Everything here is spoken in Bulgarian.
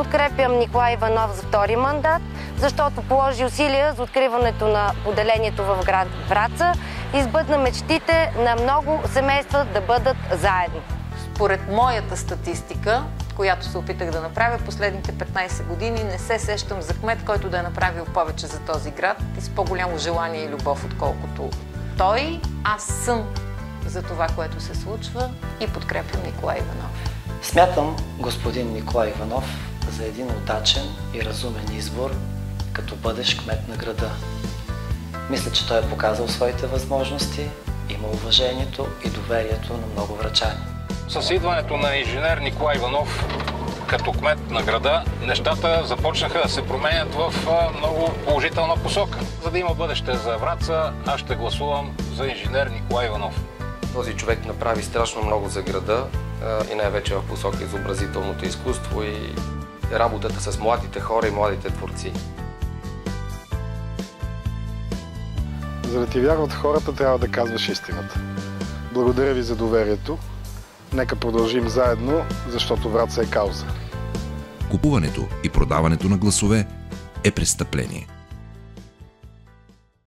подкрепям Николай Иванов за втори мандат, защото положи усилия за откриването на поделението в град Враца и сбъдна мечтите на много семейства да бъдат заедно. Според моята статистика, която се опитах да направя последните 15 години, не се сещам за кмет, който да е направил повече за този град и с по-голямо желание и любов, отколкото той. Аз съм за това, което се случва и подкрепям Николай Иванов. Смятам господин Николай Иванов за един удачен и разумен избор като бъдещ кмет на града. Мисля, че той е показал своите възможности, има уважението и доверието на много врачани. С идването на инженер Николай Иванов като кмет на града, нещата започнаха да се променят в много положителна посока. За да има бъдеще за Враца, аз ще гласувам за инженер Николай Иванов. Този човек направи страшно много за града и най-вече в посока изобразителното изкуство и работата с младите хора и младите творци. За да ти вярват хората, трябва да казваш истината. Благодаря ви за доверието. Нека продължим заедно, защото Враца е кауза. Купуването и продаването на гласове е престъпление.